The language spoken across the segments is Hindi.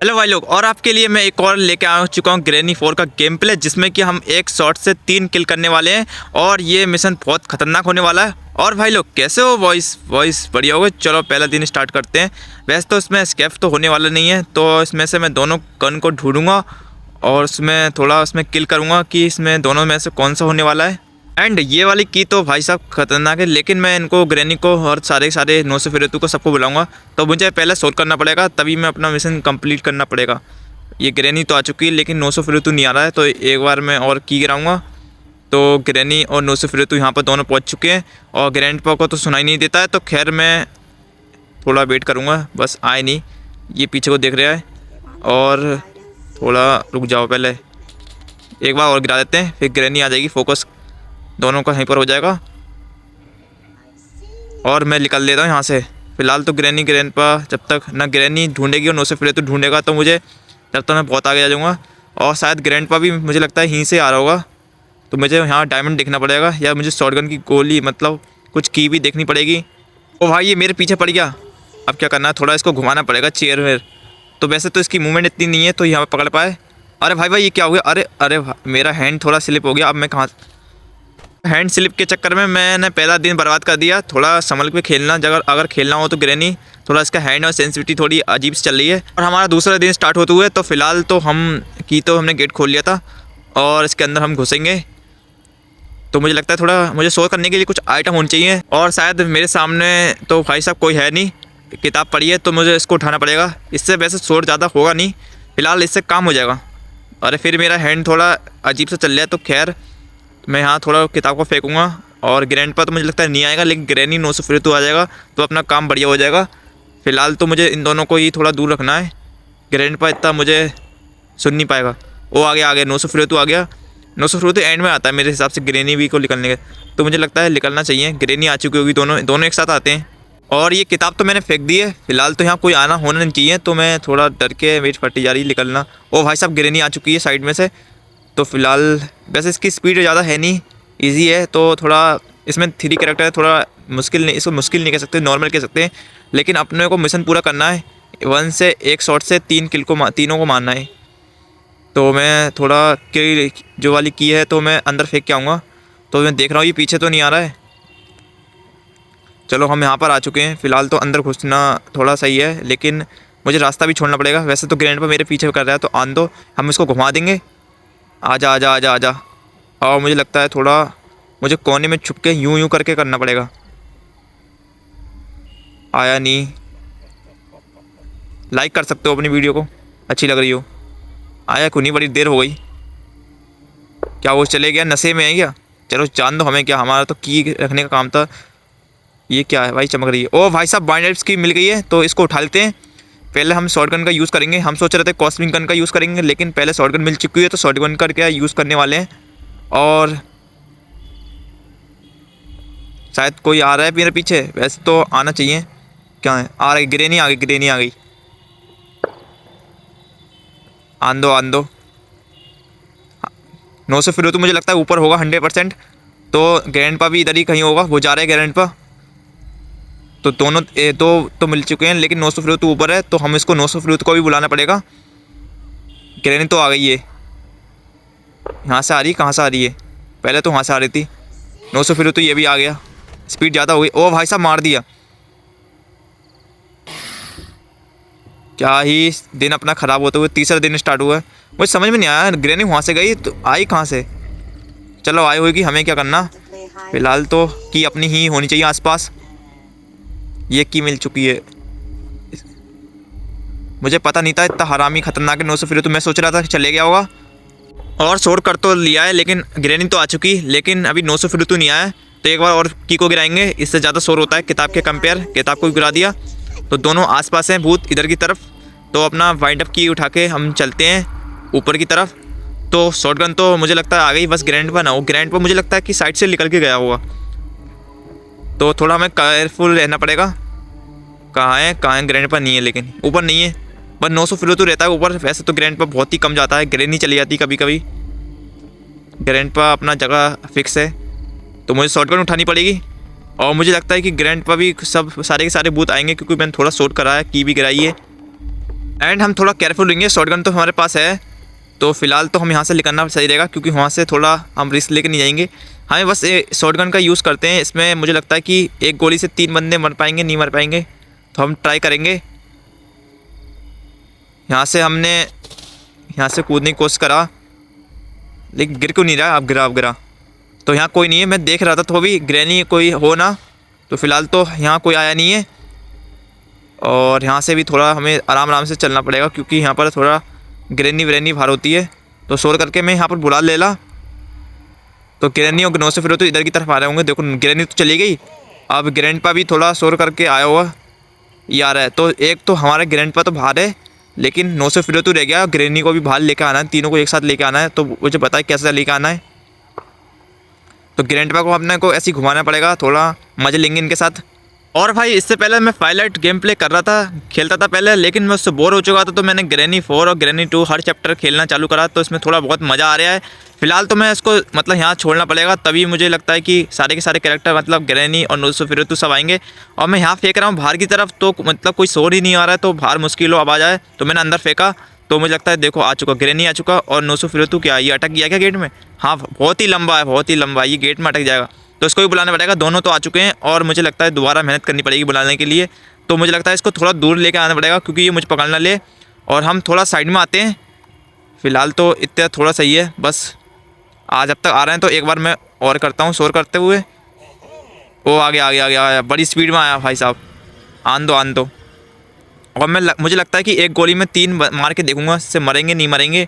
हेलो भाई लोग, और आपके लिए मैं एक और लेके आ चुका हूँ ग्रैनी 4 का गेम प्ले, जिसमें कि हम एक शॉट से 3 किल करने वाले हैं। और ये मिशन बहुत खतरनाक होने वाला है। और भाई लोग कैसे हो? वॉइस वॉइस बढ़िया होगा। चलो पहला दिन स्टार्ट करते हैं। वैसे तो इसमें स्कैफ तो होने वाला नहीं है, तो इसमें से मैं दोनों गन को ढूंढूंगा और उसमें थोड़ा उसमें किल करूँगा कि इसमें दोनों में से कौन सा होने वाला है। एंड ये वाली की तो भाई साहब खतरनाक है, लेकिन मैं इनको ग्रैनी को और सारे नोसफेरेतु को सबको बुलाऊंगा, तो मुझे पहले सोल्व करना पड़ेगा, तभी मैं अपना मिशन कंप्लीट करना पड़ेगा। ये ग्रैनी तो आ चुकी है लेकिन नोसफेरेतु नहीं आ रहा है, तो एक बार मैं और की गिराऊंगा। तो ग्रैनी और नोसफेरेतु यहाँ पर दोनों पहुँच चुके हैं और ग्रैंडपा को तो सुनाई नहीं देता है, तो खैर मैं थोड़ा वेट करूँगा, बस आए नहीं। ये पीछे को देख रहा है और थोड़ा रुक जाओ, पहले एक बार और गिरा देते हैं, फिर ग्रैनी आ जाएगी। फोकस दोनों का यहीं पर हो जाएगा और मैं निकल लेता हूँ यहाँ से। फ़िलहाल तो ग्रैंडपा जब तक ना ग्रैनी ढूंढेगी और नोसफेरेतु ढूंढेगा, तो मुझे जब तक मैं बहुत आगे आ जाऊँगा। और शायद ग्रैंडपा भी मुझे लगता है यहीं से आ रहा होगा, तो मुझे यहाँ डायमंड देखना पड़ेगा, या मुझे शॉटगन की गोली मतलब कुछ की भी देखनी पड़ेगी। ओ भाई, ये मेरे पीछे पड़ गया। अब क्या करना है, थोड़ा इसको घुमाना पड़ेगा चेयर वेयर। तो वैसे तो इसकी मूवमेंट इतनी नहीं है, तो यहाँ पर पकड़ पाए। अरे भाई ये क्या हो गया? अरे अरे मेरा हैंड थोड़ा स्लिप हो गया। अब मैं कहाँ, हैंड स्लिप के चक्कर में मैंने पहला दिन बर्बाद कर दिया। थोड़ा संभल के खेलना, अगर खेलना हो तो ग्रैनी थोड़ा इसका हैंड और सेंसिटिविटी थोड़ी अजीब से चल रही है। और हमारा दूसरा दिन स्टार्ट होते हुए, तो फिलहाल तो हमने गेट खोल लिया था और इसके अंदर हम घुसेंगे। तो मुझे लगता है थोड़ा मुझे शो करने के लिए कुछ आइटम होने चाहिए, और शायद मेरे सामने तो भाई साहब कोई है नहीं। किताब पड़ी है तो मुझे इसको उठाना पड़ेगा। इससे वैसे शोर ज़्यादा होगा नहीं, फ़िलहाल इससे काम हो जाएगा। अरे फिर मेरा हैंड थोड़ा अजीब से चल रहा है, तो खैर मैं यहाँ थोड़ा किताब को फेंकूँगा। और ग्रैंडपा तो मुझे लगता है नहीं आएगा, लेकिन ग्रैनी नोसफेरेतु आ जाएगा तो अपना काम बढ़िया हो जाएगा। फ़िलहाल तो मुझे इन दोनों को ही थोड़ा दूर रखना है। ग्रैंडपा इतना मुझे सुन नहीं पाएगा। वो आ गया नोसफेरेतु आ गया। नोसफेरेतु एंड में आता है मेरे हिसाब से ग्रैनी भी को निकलने के, तो मुझे लगता है निकलना चाहिए। ग्रैनी आ चुकी होगी, दोनों एक साथ आते हैं। और ये किताब तो मैंने फेंक दी है। फ़िलहाल तो यहाँ कोई आना होना नहीं चाहिए, तो मैं थोड़ा डर के वेट फटी जा रही निकलना। ओ भाई साहब, ग्रैनी आ चुकी है साइड में से। तो फ़िलहाल वैसे इसकी स्पीड ज़्यादा है नहीं, इजी है। तो थोड़ा इसमें 3 कैरेक्टर है, थोड़ा मुश्किल नहीं, इसको मुश्किल नहीं कह सकते, नॉर्मल कह सकते हैं। लेकिन अपने को मिशन पूरा करना है। 1 से 1 शॉट से 3 किल को तीनों को मारना है। तो मैं थोड़ा किल जो वाली की है तो मैं अंदर फेंक के आऊँगा। तो मैं देख रहा हूँ ये पीछे तो नहीं आ रहा है। चलो हम यहाँ पर आ चुके हैं। फ़िलहाल तो अंदर घुसना थोड़ा सही है, लेकिन मुझे रास्ता भी छोड़ना पड़ेगा। वैसे तो ग्रैंडपा मेरे पीछे कर रहा है, तो आन दो, हम इसको घुमा देंगे। आजा आजा आजा आजा। और मुझे लगता है थोड़ा मुझे कोने में छुप के यूं करके करना पड़ेगा। आया नहीं। लाइक कर सकते हो अपनी वीडियो को, अच्छी लग रही हो। आया क्यों नहीं? बड़ी देर हो गई। क्या वो चले गया? नशे में है क्या? चलो जान दो, हमें क्या, हमारा तो की रखने का काम था। ये क्या है भाई, चमक रही है? ओ भाई साहब, बाइंडर्स की मिल गई है, तो इसको उठा लेते हैं। पहले हम शॉटगन का यूज़ करेंगे। हम सोच रहे थे कॉस्मिक गन का यूज़ करेंगे, लेकिन पहले शॉटगन मिल चुकी है, तो शॉटगन का क्या यूज़ करने वाले हैं। और शायद कोई आ रहा है मेरे पीछे, वैसे तो आना चाहिए। क्या है? आ रही ग्रैनी, आ गई ग्रैनी आ गई। आन दो आन दो। 9 से फिर तो मुझे लगता है ऊपर होगा 100%। तो ग्रैंडपा भी इधर ही कहीं होगा, वो जा रहे हैं ग्रैंडपा। तो दोनों दो तो मिल चुके हैं, लेकिन 9 से तो ऊपर है, तो हम इसको 9 से को भी बुलाना पड़ेगा। ग्रैनी तो आ गई है। यहाँ से आ रही, कहाँ से आ रही है? पहले तो वहाँ से आ रही थी। 9 से तो ये भी आ गया। स्पीड ज़्यादा हो गई। ओ भाई साहब, मार दिया। क्या ही दिन अपना ख़राब होते हुए तीसरा दिन स्टार्ट हुआ है। मुझे समझ में नहीं आया, ग्रैनी वहाँ से गई तो आई कहाँ से? चलो आई होगी, हमें क्या करना। फ़िलहाल तो की अपनी ही होनी चाहिए आसपास। ये की मिल चुकी है। मुझे पता नहीं था इतना हरामी खतरनाक है 9 से, तो मैं सोच रहा था कि चले गया होगा। और शोर कर तो लिया है, लेकिन ग्रैनी तो आ चुकी, लेकिन अभी 9 से तो नहीं आया है। तो एक बार और की को गिराएंगे, इससे ज़्यादा शोर होता है किताब के कंपेयर। किताब को गिरा दिया, तो दोनों आसपास हैं भूत इधर की तरफ। तो अपना वाइंड अप की उठा के हम चलते हैं ऊपर की तरफ। तो शॉटगन तो मुझे लगता है आ गई, बस ग्रैंडपा ना हो। ग्रैंडपा मुझे लगता है कि साइड से निकल के गया होगा, तो थोड़ा हमें केयरफुल रहना पड़ेगा। कहाँ है ग्रैंडपा? नहीं है, लेकिन ऊपर नहीं है। बस 9 से तो रहता है ऊपर। वैसे तो ग्रैंडपा बहुत ही कम जाता है, ग्रैनी चली जाती कभी कभी। ग्रैंडपा अपना जगह फिक्स है, तो मुझे शॉटगन उठानी पड़ेगी। और मुझे लगता है कि ग्रैंडपा भी सब सारे के सारे बूथ आएंगे, क्योंकि मैंने थोड़ा शॉट करा है, की भी गिराई है। एंड हम थोड़ा केयरफुल रहेंगे, शॉटगन तो हमारे पास है, तो फिलहाल तो हम यहाँ से निकलना सही रहेगा क्योंकि वहाँ से थोड़ा हम रिस्क लेके नहीं जाएंगे। हमें बस शॉटगन का यूज़ करते हैं। इसमें मुझे लगता है कि एक गोली से 3 बंदे मर पाएंगे, नहीं मर पाएंगे, तो हम ट्राई करेंगे। यहाँ से हमने यहाँ से कूदने की कोशिश करा, लेकिन गिर क्यों नहीं रहा। अब गिरा तो यहाँ कोई नहीं है। मैं देख रहा था तो अभी ग्रैनी कोई हो ना, तो फिलहाल तो यहाँ कोई आया नहीं है। और यहाँ से भी थोड़ा हमें आराम से चलना पड़ेगा क्योंकि यहाँ पर थोड़ा ग्रैनी बाहर होती है। तो शोर करके मैं यहाँ पर बुला ले ला, तो ग्रैनी और ग्नो से फिर तो इधर की तरफ आ रहे होंगे। देखो ग्रैनी तो चली गई, अब ग्रैंडपा भी थोड़ा शोर करके आया हुआ यार है। तो एक तो हमारा ग्रैंडपा तो बाहर है, लेकिन 9 से फिर तो रह गया। ग्रैनी को भी बाहर लेकर आना है, तीनों को एक साथ लेकर आना है। तो मुझे पता है कैसे लेकर आना है। तो ग्रैंडपा को अपने को ऐसे ही घुमाना पड़ेगा, थोड़ा मजे लेंगे इनके साथ। और भाई इससे पहले मैं फाइलाइट गेम प्ले कर रहा था, खेलता था पहले, लेकिन मैं उससे बोर हो चुका था। तो मैंने ग्रैनी 4 और ग्रैनी 2 हर चैप्टर खेलना चालू करा, तो इसमें थोड़ा बहुत मज़ा आ रहा है। फिलहाल तो मैं इसको मतलब यहाँ छोड़ना पड़ेगा, तभी मुझे लगता है कि सारे के सारे कैरेक्टर मतलब ग्रैनी और नुसो फिरोतु सब आएंगे। और मैं यहाँ फेंक रहा हूँ बाहर की तरफ, तो मतलब कोई शोर ही नहीं आ रहा है, तो बाहर मुश्किल हो अब आ जाए। तो मैंने अंदर फेंका, तो मुझे लगता है देखो आ चुका, ग्रैनी आ चुका और नुसो फिरोतु क्या ये अटक गया क्या गेट में। हाँ बहुत ही लंबा है, ये गेट में अटक जाएगा, तो इसको भी बुलाना पड़ेगा। दोनों तो आ चुके हैं और मुझे लगता है दोबारा मेहनत करनी पड़ेगी बुलाने के लिए। तो मुझे लगता है इसको थोड़ा दूर लेके आना पड़ेगा क्योंकि ये मुझे पकड़ना ले। और हम थोड़ा साइड में आते हैं। फ़िलहाल तो इतना थोड़ा सही है, बस आज जब तक आ रहे हैं तो एक बार मैं और करता हूँ शोर करते हुए। ओ आगे बड़ी स्पीड में आया भाई साहब, आन दो। और मुझे लगता है कि एक गोली में 3 मार के देखूँगा, इससे मरेंगे नहीं मरेंगे।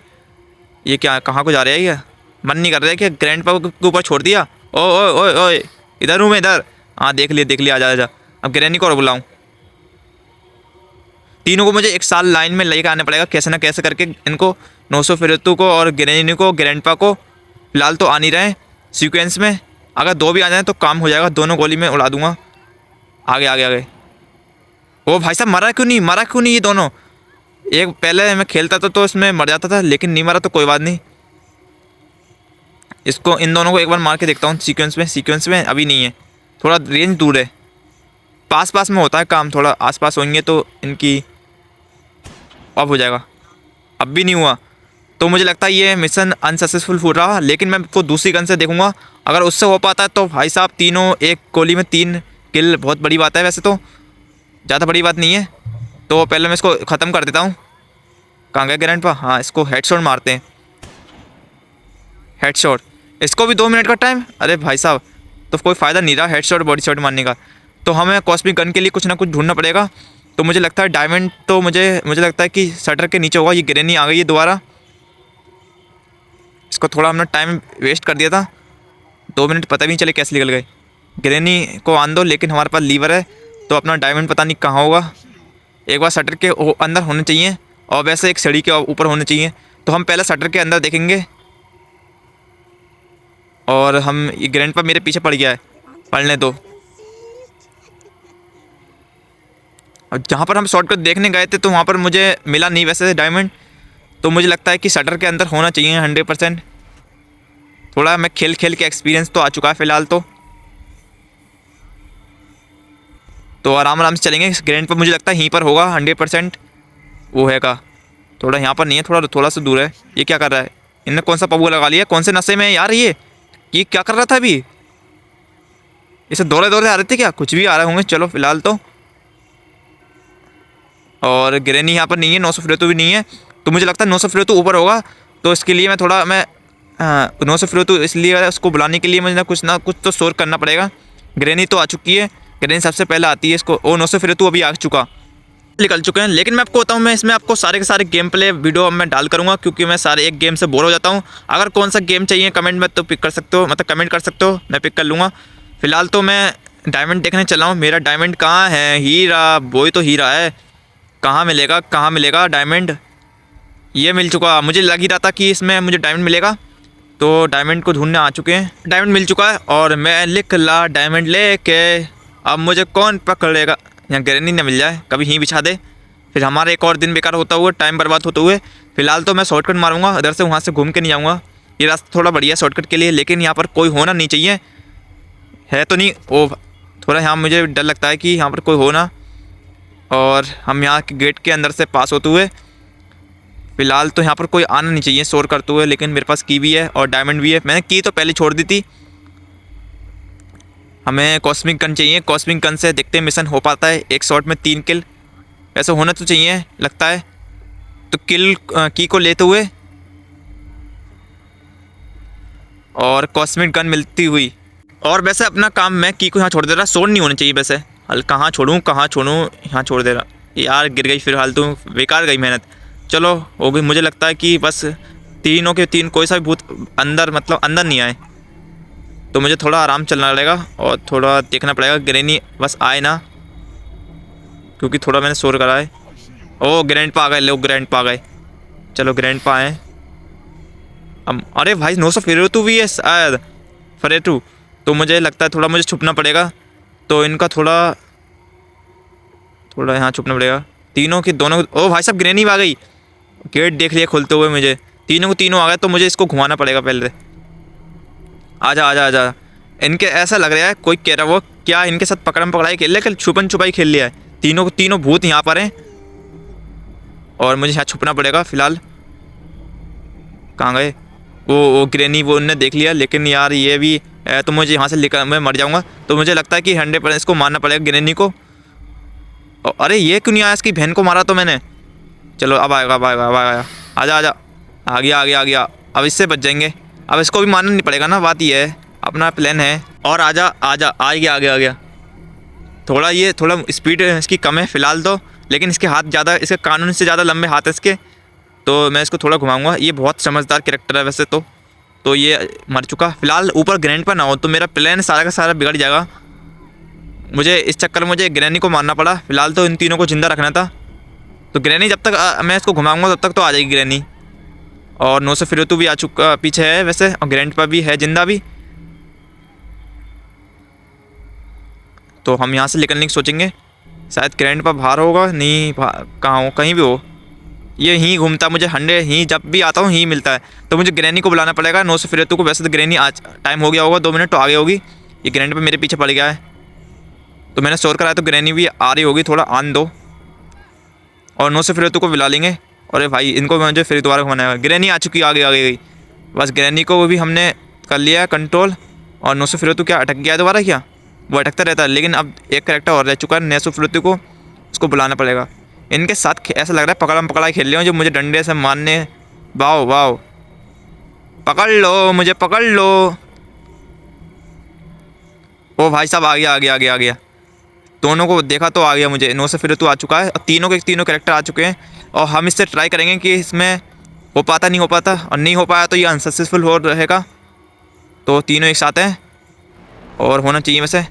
ये क्या कहाँ को जा रहा है, ये मन नहीं कर रहा है कि ग्रैंडपा के ऊपर छोड़ दिया। ओए इधर हूँ मैं, इधर। हाँ देख लिया, आजा। अब ग्रैनी को और बुलाऊँ। तीनों को मुझे एक साल लाइन में लेकर आना पड़ेगा कैसे ना कैसे करके। इनको नोसो फिरोतु को और ग्रैनी को ग्रैंडपा को फिलहाल तो आ नहीं रहे सीक्वेंस में। अगर 2 भी आ जाए तो काम हो जाएगा, दोनों गोली में उड़ा दूंगा। आगे। ओ भाई साहब मरा क्यों नहीं ये दोनों। एक पहले मैं खेलता था तो इसमें मर जाता था, लेकिन नहीं मरा तो कोई बात नहीं। इसको इन दोनों को एक बार मार के देखता हूँ सीक्वेंस में अभी नहीं है, थोड़ा रेंज दूर है। पास में होता है काम, थोड़ा आसपास होंगे तो इनकी अब हो जाएगा। अब भी नहीं हुआ तो मुझे लगता है ये मिशन अनसक्सेसफुल हो रहा। लेकिन मैं इसको दूसरी गन से देखूंगा, अगर उससे हो पाता है तो भाई साहब तीनों एक गोली में 3 किल बहुत बड़ी बात है। वैसे तो ज़्यादा बड़ी बात नहीं है, तो पहले मैं इसको ख़त्म कर देता हूँ। कहाँ गया ग्रैंडपा। हाँ इसको हेडशॉट मारते हैं, हेडशॉट। इसको भी 2 मिनट का टाइम। अरे भाई साहब तो कोई फ़ायदा नहीं रहा हेडशॉट बॉडी शॉट मारने का। तो हमें कॉस्मिक गन के लिए कुछ ना कुछ ढूंढना पड़ेगा। तो मुझे लगता है डायमंड तो मुझे लगता है कि शटर के नीचे होगा। ये ग्रैनी आ गई है दोबारा, इसको थोड़ा हमने टाइम वेस्ट कर दिया था। 2 मिनट पता भी नहीं चले कैसे निकल गए। ग्रैनी को आन दो, लेकिन हमारे पास लीवर है तो अपना डायमंड पता नहीं कहाँ होगा। एक बार शटर के अंदर होने चाहिए, और वैसे एक सीढ़ी के ऊपर होने चाहिए। तो हम पहले शटर के अंदर देखेंगे। और हम ये ग्रैंडपा मेरे पीछे पड़ गया है, पढ़ने दो। और जहाँ पर हम शॉर्टकट देखने गए थे तो वहाँ पर मुझे मिला नहीं वैसे डायमंड। तो मुझे लगता है कि शटर के अंदर होना चाहिए 100%। थोड़ा मैं खेल के एक्सपीरियंस तो आ चुका है फ़िलहाल तो आराम से चलेंगे। ग्रैंडपा मुझे लगता है यहीं पर होगा 100%। वो है का थोड़ा यहाँ पर नहीं है, थोड़ा सा दूर है। ये क्या कर रहा है, इनने कौन सा पबुआ लगा लिया, कौन से नशे में यार। ये क्या कर रहा था अभी, इसे दौड़े आ रहे थे क्या, कुछ भी आ रहे होंगे। चलो फिलहाल तो। और ग्रैनी यहाँ पर नहीं है, 900 फिरोतु भी नहीं है। तो मुझे लगता है 900 फिरोतु ऊपर होगा। तो इसके लिए मैं 900 फिरोतु इसलिए उसको बुलाने के लिए मुझे कुछ ना कुछ तो शोर करना पड़ेगा। ग्रैनी तो आ चुकी है, ग्रैनी सबसे पहले आती है इसको। 900 फिरोतु अभी आ चुका, निकल चुके हैं। लेकिन मैं आपको बताऊँ, मैं इसमें आपको सारे के सारे गेम प्ले वीडियो मैं डाल करूँगा क्योंकि मैं सारे एक गेम से बोर हो जाता हूँ। अगर कौन सा गेम चाहिए कमेंट में तो पिक कर सकते हो, मतलब कमेंट कर सकते हो, मैं पिक कर लूँगा। फिलहाल तो मैं डायमंड देखने चला हूँ। मेरा डायमंड कहाँ है, हीरा, वही तो हीरा है। कहाँ मिलेगा डायमंड। ये मिल चुका, मुझे लग ही रहा था कि इसमें मुझे डायमंड मिलेगा। तो डायमंड को ढूंढने आ चुके हैं, डायमंड मिल चुका है और मैं लिख ला डायमंड लेके। अब मुझे कौन पकड़ेगा, यहाँ ग्रैनी न मिल जाए कभी ही बिछा दे, फिर हमारा एक और दिन बेकार होता हुआ, टाइम बर्बाद होते हुए। फिलहाल तो मैं शॉर्टकट मारूंगा, इधर से वहाँ से घूम के नहीं आऊँगा। ये रास्ता थोड़ा बढ़िया शॉर्टकट के लिए, लेकिन यहाँ पर कोई होना नहीं चाहिए, है तो नहीं। ओ थोड़ा यहाँ मुझे डर लगता है कि यहाँ पर कोई हो ना। और हम यहाँ के गेट के अंदर से पास होते हुए, फ़िलहाल तो यहाँ पर कोई आना नहीं चाहिए शोर करते हुए, लेकिन मेरे पास की भी है और डायमंड भी है। मैंने की तो पहले छोड़ दी थी। हमें कॉस्मिक गन चाहिए। कॉस्मिक गन से देखते हैं मिशन हो पाता है। एक शॉट में 3 किल ऐसा होना तो चाहिए लगता है। तो किल की को लेते हुए और कॉस्मिक गन मिलती हुई, और वैसे अपना काम मैं की को यहाँ छोड़ दे रहा। शोर नहीं होना चाहिए वैसे। हल कहाँ छोड़ूँ यहाँ छोड़ दे रहा यार। गिर गई फिलहाल तो, बेकार गई मेहनत। चलो हो गई। मुझे लगता है कि बस तीनों के तीन कोई सा भी भूत अंदर मतलब अंदर नहीं आए, तो मुझे थोड़ा आराम चलना पड़ेगा और थोड़ा देखना पड़ेगा ग्रैनी बस आए ना, क्योंकि थोड़ा मैंने शोर करा है। ओ ग्रैंडपा आ गए, लोग ग्रैंडपा आ गए। चलो ग्रैंडपा आए अब। अरे भाई 900 फेरेटू भी है शायद, फेरेटू। तो मुझे लगता है थोड़ा मुझे छुपना पड़ेगा, तो इनका थोड़ा यहाँ छुपना पड़ेगा। तीनों की दोनों। ओ भाई साहब ग्रैनी आ गई। गेट देख लिया खुलते हुए मुझे। तीनों को तीनों आ गए, तो मुझे इसको घुमाना पड़ेगा पहले। आजा आजा आजा। इनके ऐसा लग रहा है कोई कह रहा वो क्या इनके साथ पकड़म पकड़ाई खेल लिया, कल छुपन छुपाई खेल लिया है। तीनों को तीनों भूत यहाँ पर हैं और मुझे यहाँ छुपना पड़ेगा फ़िलहाल। कहाँ गए वो ग्रैनी? वो उनने देख लिया, लेकिन यार ये भी तो मुझे यहाँ से लेकर मैं मर जाऊँगा। तो मुझे लगता है कि 100% इसको मारना पड़ेगा ग्रैनी को। अरे ये क्यों नहीं आया? इसकी बहन को मारा तो मैंने। चलो अब आएगा अब आएगा अब आएगा। आजा आजा। आ गया आ गया आ गया। अब इससे बच जाएंगे। अब इसको भी मारना नहीं पड़ेगा ना, बात ये है। अपना प्लान है। और आजा आजा। आ गया आ गया आ गया। थोड़ा स्पीड इसकी कम है फ़िलहाल तो, लेकिन इसके हाथ ज़्यादा, इसके कानून से ज़्यादा लंबे हाथ है इसके। तो मैं इसको थोड़ा घुमाऊँगा। ये बहुत समझदार कैरेक्टर है वैसे तो ये मर चुका। फ़िलहाल ऊपर ग्रैंडपा ना हो तो मेरा प्लान सारा का सारा बिगड़ जाएगा। मुझे इस चक्कर में मुझे ग्रैनी को मारना पड़ा। फ़िलहाल तो इन तीनों को ज़िंदा रखना था। तो ग्रैनी जब तक मैं इसको घुमाऊँगा तब तक तो आ जाएगी ग्रैनी। और 900 फिरोतू भी आ चुका पीछे है वैसे, और ग्रैंडपा भी है जिंदा भी। तो हम यहाँ से निकलने की सोचेंगे। शायद ग्रैंडपा बाहर होगा, नहीं कहाँ हो, कहीं भी हो। ये ही घूमता, मुझे 100 ही जब भी आता हूँ ही मिलता है। तो मुझे ग्रैनी को बुलाना पड़ेगा। 900 फिरोतू को। वैसे तो ग्रैनी आज टाइम हो गया होगा, 2 मिनट तो आगे होगी। ये ग्रैंडपा मेरे पीछे पड़ गया है, तो मैंने शोर कराया तो ग्रैनी भी आ रही होगी। थोड़ा आन दो और 900 फिरोतू को बुला लेंगे। अरे भाई इनको मुझे फिर दोबारा घुमाना है। ग्रैनी आ चुकी, आगे आगे गई। बस ग्रैनी को भी हमने कर लिया है कंट्रोल। और 900 फिरोतू क्या अटक गया दोबारा? क्या वो अटकता रहता है, लेकिन अब एक करेक्टर और रह चुका है 900 फिरोतू को। उसको बुलाना पड़ेगा। इनके साथ ऐसा लग रहा है पकड़म पकड़ाई खेल रहे हो, जो मुझे डंडे से मारने। Wow wow. पकड़ लो मुझे, पकड़ लो। ओ भाई साहब आ गया आ गया आ गया आ गया। दोनों को देखा तो आ गया मुझे। 900 फिरोतू आ चुका है और तीनों के तीनों कैरेक्टर आ चुके हैं। और हम इससे ट्राई करेंगे कि इसमें हो पाता नहीं हो पाता, और नहीं हो पाया तो ये अनसक्सेसफुल हो रहेगा। तो तीनों एक साथ हैं और होना चाहिए वैसे।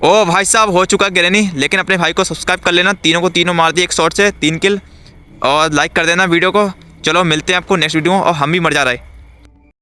ओ भाई साहब हो चुका ग्रैनी, लेकिन अपने भाई को सब्सक्राइब कर लेना। तीनों को तीनों मार दिए एक शॉट से, 3 किल। और लाइक कर देना वीडियो को। चलो मिलते हैं आपको नेक्स्ट वीडियो में। और हम भी मर जा रहे हैं।